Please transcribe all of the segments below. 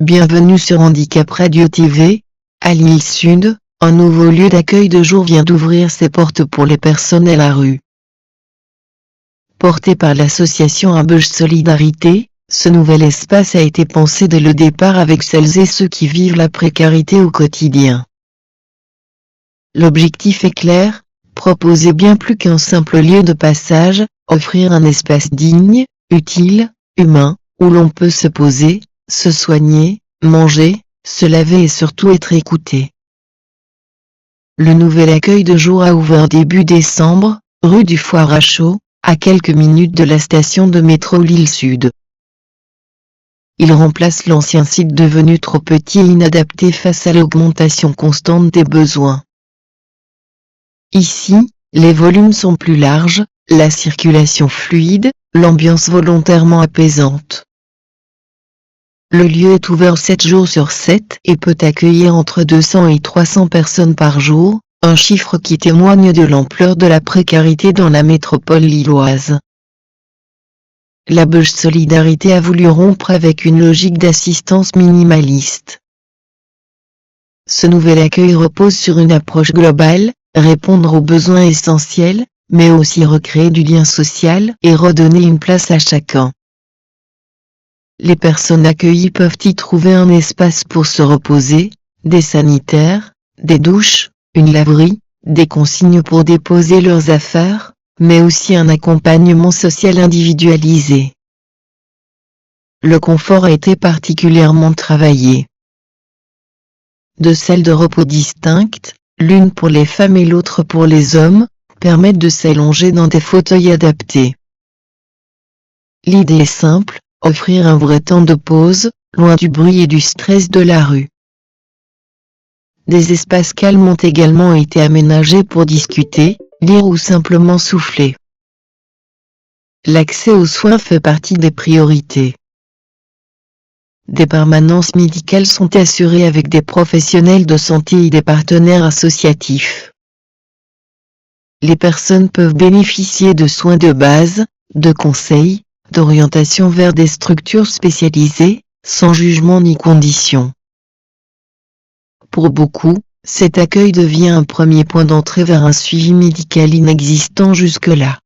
Bienvenue sur Handicap Radio TV. À l'île Sud, un nouveau lieu d'accueil de jour vient d'ouvrir ses portes pour les personnes à la rue. Porté par l'association Abeuge Solidarité, ce nouvel espace a été pensé dès le départ avec celles et ceux qui vivent la précarité au quotidien. L'objectif est clair, proposer bien plus qu'un simple lieu de passage, offrir un espace digne, utile, humain, où l'on peut se poser, se soigner, manger, se laver et surtout être écouté. Le nouvel accueil de jour a ouvert début décembre, rue du Foire à Chaux, à quelques minutes de la station de métro Lille Sud. Il remplace l'ancien site devenu trop petit et inadapté face à l'augmentation constante des besoins. Ici, les volumes sont plus larges, la circulation fluide, l'ambiance volontairement apaisante. Le lieu est ouvert 7 jours sur 7 et peut accueillir entre 200 et 300 personnes par jour, un chiffre qui témoigne de l'ampleur de la précarité dans la métropole lilloise. L'Abeuge Solidarité a voulu rompre avec une logique d'assistance minimaliste. Ce nouvel accueil repose sur une approche globale, répondre aux besoins essentiels, mais aussi recréer du lien social et redonner une place à chacun. Les personnes accueillies peuvent y trouver un espace pour se reposer, des sanitaires, des douches, une laverie, des consignes pour déposer leurs affaires, mais aussi un accompagnement social individualisé. Le confort a été particulièrement travaillé. 2 salles de repos distinctes, l'une pour les femmes et l'autre pour les hommes, permettent de s'allonger dans des fauteuils adaptés. L'idée est simple, offrir un vrai temps de pause, loin du bruit et du stress de la rue. Des espaces calmes ont également été aménagés pour discuter, lire ou simplement souffler. L'accès aux soins fait partie des priorités. Des permanences médicales sont assurées avec des professionnels de santé et des partenaires associatifs. Les personnes peuvent bénéficier de soins de base, de conseils, d'orientation vers des structures spécialisées, sans jugement ni condition. Pour beaucoup, cet accueil devient un premier point d'entrée vers un suivi médical inexistant jusque-là.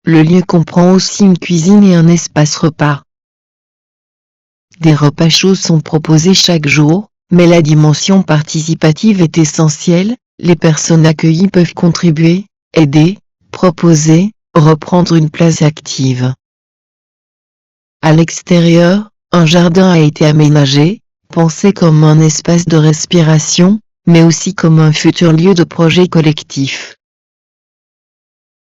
Le lieu comprend aussi une cuisine et un espace repas. Des repas chauds sont proposés chaque jour, mais la dimension participative est essentielle, les personnes accueillies peuvent contribuer, aider, proposer, reprendre une place active. À l'extérieur, un jardin a été aménagé, pensé comme un espace de respiration, mais aussi comme un futur lieu de projet collectif.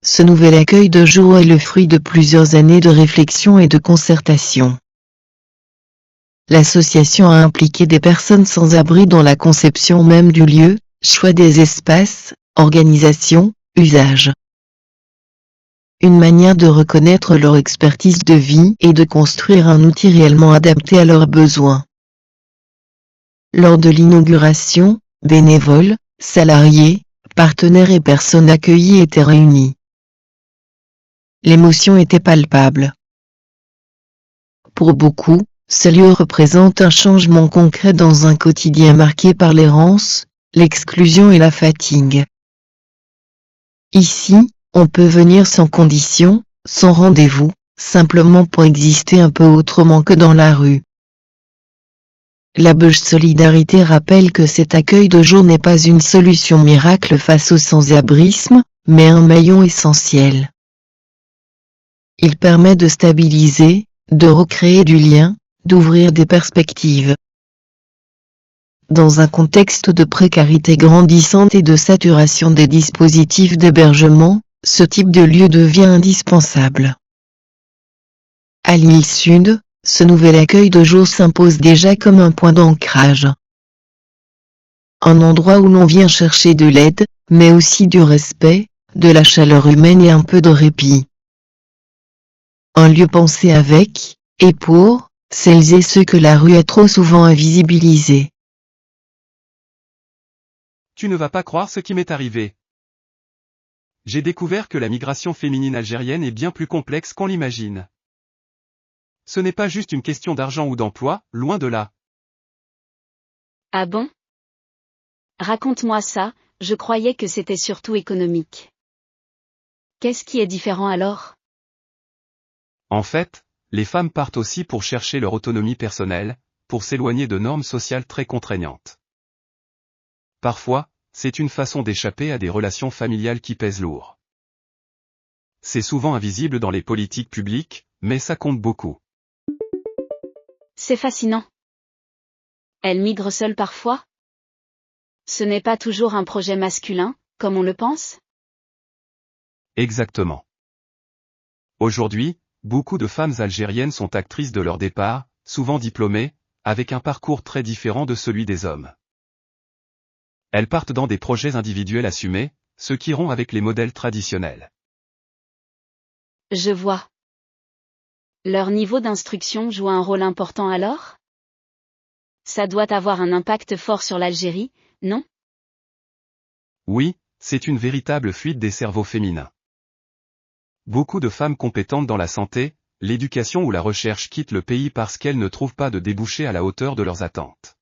Ce nouvel accueil de jour est le fruit de plusieurs années de réflexion et de concertation. L'association a impliqué des personnes sans abri dans la conception même du lieu, choix des espaces, organisation, usage. Une manière de reconnaître leur expertise de vie et de construire un outil réellement adapté à leurs besoins. Lors de l'inauguration, bénévoles, salariés, partenaires et personnes accueillies étaient réunis. L'émotion était palpable. Pour beaucoup, ce lieu représente un changement concret dans un quotidien marqué par l'errance, l'exclusion et la fatigue. Ici, on peut venir sans condition, sans rendez-vous, simplement pour exister un peu autrement que dans la rue. L'Abeuge Solidarité rappelle que cet accueil de jour n'est pas une solution miracle face au sans-abrisme, mais un maillon essentiel. Il permet de stabiliser, de recréer du lien, d'ouvrir des perspectives. Dans un contexte de précarité grandissante et de saturation des dispositifs d'hébergement, ce type de lieu devient indispensable. À l'île Sud, ce nouvel accueil de jour s'impose déjà comme un point d'ancrage. Un endroit où l'on vient chercher de l'aide, mais aussi du respect, de la chaleur humaine et un peu de répit. Un lieu pensé avec, et pour, celles et ceux que la rue a trop souvent invisibilisés. Tu ne vas pas croire ce qui m'est arrivé. J'ai découvert que la migration féminine algérienne est bien plus complexe qu'on l'imagine. Ce n'est pas juste une question d'argent ou d'emploi, loin de là. Ah bon? Raconte-moi ça, je croyais que c'était surtout économique. Qu'est-ce qui est différent alors? En fait, les femmes partent aussi pour chercher leur autonomie personnelle, pour s'éloigner de normes sociales très contraignantes. Parfois, c'est une façon d'échapper à des relations familiales qui pèsent lourd. C'est souvent invisible dans les politiques publiques, mais ça compte beaucoup. C'est fascinant. Elles migrent seules parfois? Ce n'est pas toujours un projet masculin, comme on le pense? Exactement. Aujourd'hui, beaucoup de femmes algériennes sont actrices de leur départ, souvent diplômées, avec un parcours très différent de celui des hommes. Elles partent dans des projets individuels assumés, ce qui rompt avec les modèles traditionnels. Je vois. Leur niveau d'instruction joue un rôle important alors? Ça doit avoir un impact fort sur l'Algérie, non? Oui, c'est une véritable fuite des cerveaux féminins. Beaucoup de femmes compétentes dans la santé, l'éducation ou la recherche quittent le pays parce qu'elles ne trouvent pas de débouchés à la hauteur de leurs attentes.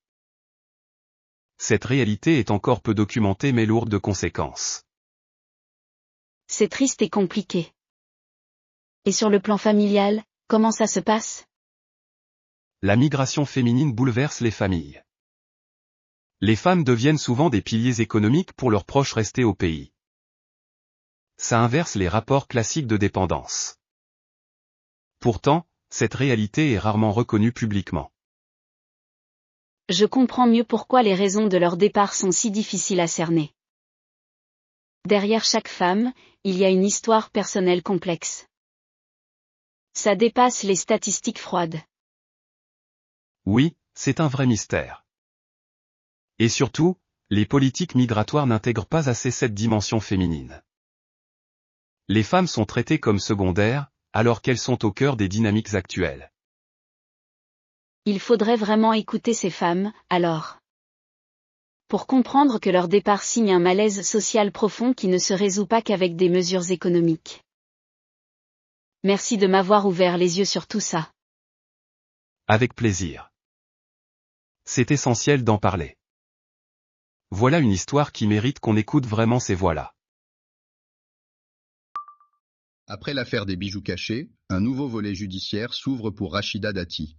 Cette réalité est encore peu documentée mais lourde de conséquences. C'est triste et compliqué. Et sur le plan familial, comment ça se passe? La migration féminine bouleverse les familles. Les femmes deviennent souvent des piliers économiques pour leurs proches restés au pays. Ça inverse les rapports classiques de dépendance. Pourtant, cette réalité est rarement reconnue publiquement. Je comprends mieux pourquoi les raisons de leur départ sont si difficiles à cerner. Derrière chaque femme, il y a une histoire personnelle complexe. Ça dépasse les statistiques froides. Oui, c'est un vrai mystère. Et surtout, les politiques migratoires n'intègrent pas assez cette dimension féminine. Les femmes sont traitées comme secondaires, alors qu'elles sont au cœur des dynamiques actuelles. Il faudrait vraiment écouter ces femmes, alors. Pour comprendre que leur départ signe un malaise social profond qui ne se résout pas qu'avec des mesures économiques. Merci de m'avoir ouvert les yeux sur tout ça. Avec plaisir. C'est essentiel d'en parler. Voilà une histoire qui mérite qu'on écoute vraiment ces voix-là. Après l'affaire des bijoux cachés, un nouveau volet judiciaire s'ouvre pour Rachida Dati.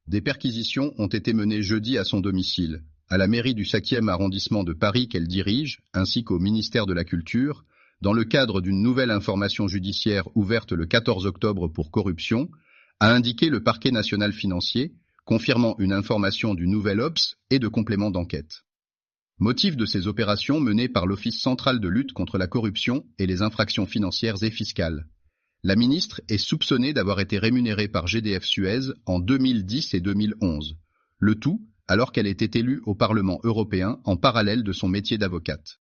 Des perquisitions ont été menées jeudi à son domicile, à la mairie du 5e arrondissement de Paris qu'elle dirige, ainsi qu'au ministère de la Culture, dans le cadre d'une nouvelle information judiciaire ouverte le 14 octobre pour corruption, a indiqué le parquet national financier, confirmant une information du Nouvel Obs et de compléments d'enquête. Motif de ces opérations menées par l'Office central de lutte contre la corruption et les infractions financières et fiscales. La ministre est soupçonnée d'avoir été rémunérée par GDF Suez en 2010 et 2011, le tout alors qu'elle était élue au Parlement européen en parallèle de son métier d'avocate.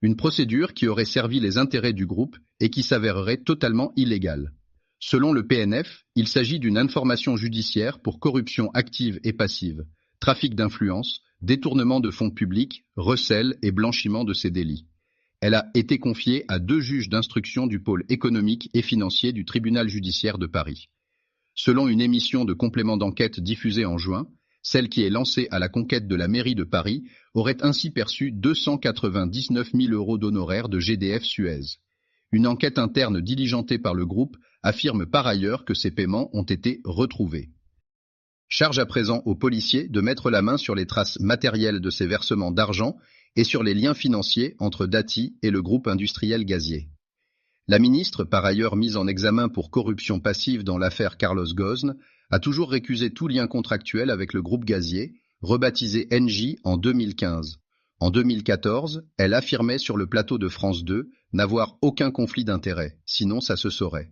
Une procédure qui aurait servi les intérêts du groupe et qui s'avérerait totalement illégale. Selon le PNF, il s'agit d'une information judiciaire pour corruption active et passive, trafic d'influence, détournement de fonds publics, recel et blanchiment de ces délits. Elle a été confiée à 2 juges d'instruction du pôle économique et financier du tribunal judiciaire de Paris. Selon une émission de complément d'enquête diffusée en juin, celle qui est lancée à la conquête de la mairie de Paris aurait ainsi perçu 299 000 € d'honoraires de GDF Suez. Une enquête interne diligentée par le groupe affirme par ailleurs que ces paiements ont été retrouvés. Charge à présent aux policiers de mettre la main sur les traces matérielles de ces versements d'argent et sur les liens financiers entre Dati et le groupe industriel gazier. La ministre, par ailleurs mise en examen pour corruption passive dans l'affaire Carlos Ghosn, a toujours récusé tout lien contractuel avec le groupe gazier, rebaptisé Engie en 2015. En 2014, elle affirmait sur le plateau de France 2 n'avoir aucun conflit d'intérêts, sinon ça se saurait.